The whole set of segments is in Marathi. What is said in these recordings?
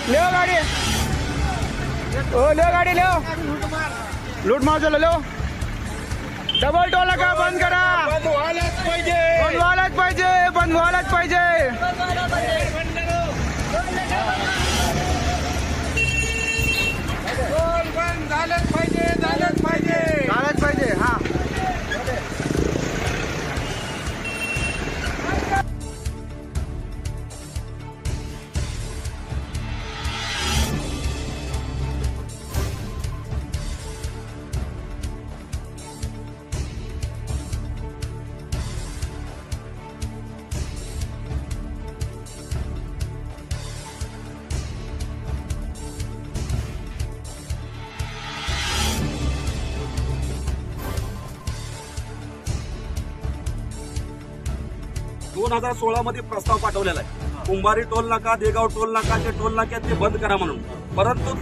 ले गाड़ी, ओ ले गाड़ी ले, लूट मार चलो ले. डबल टोल नाका बंद करा. बंद व्हायलाच पाहिजे, बंद व्हायलाच पाहिजे, बंद व्हायलाच पाहिजे. टोल बंद झालंच पाहिजे, झालंच पाहिजे, झालंच पाहिजे. हा दोन 2016 मध्ये प्रस्ताव पाठवलेला आहे. कुंभारी टोल नाका, देगाव टोल नाकाचे टोल नाके ते बंद करा म्हणून. परंतु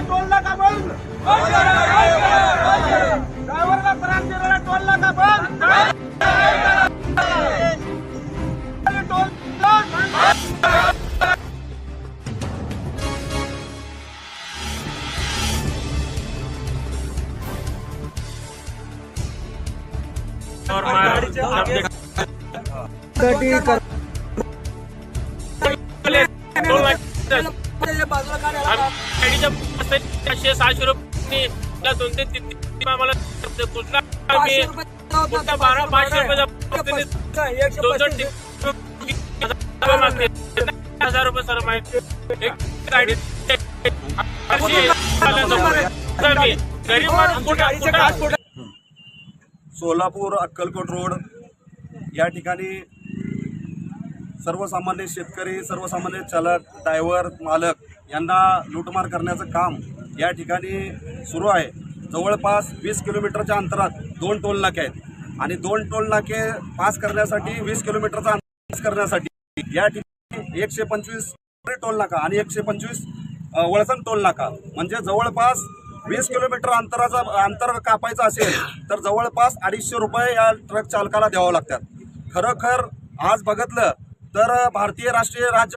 टोल नाका बंद, ड्रायव्हरला त्रास देणारा टोल नाका बंद, टोल ₹600 2 ते 3 आम्हाला कुठला आम्ही कुठला 12-500 ₹1000 सर माहिती एक गाडी गरीब माणूस कुठे. सोलापूर अक्कलकोट रोड या ठिकाणी सर्वसामान्य शेतकरी, सर्वसामान्य चालक, ड्रायव्हर, मालक यांना लूटमार करण्याचं काम या ठिकाणी सुरू आहे. जवळपास 20 किलोमीटरच्या अंतरात 2 टोल नाके आहेत आणि 2 टोल नाके पास करण्यासाठी 20 किलोमीटरचा अंतर करण्यासाठी या ठिकाणी 125 टोल नाका आणि 125 वळसंग टोल नाका म्हणजे जवळपास 20 किलोमीटर अंतर कापायचं असेल तर जवळपास ₹250 या ट्रक चालकाला द्यावं लागतात. खरोखर आज बघितलं तर भारतीय राष्ट्रीय राज्य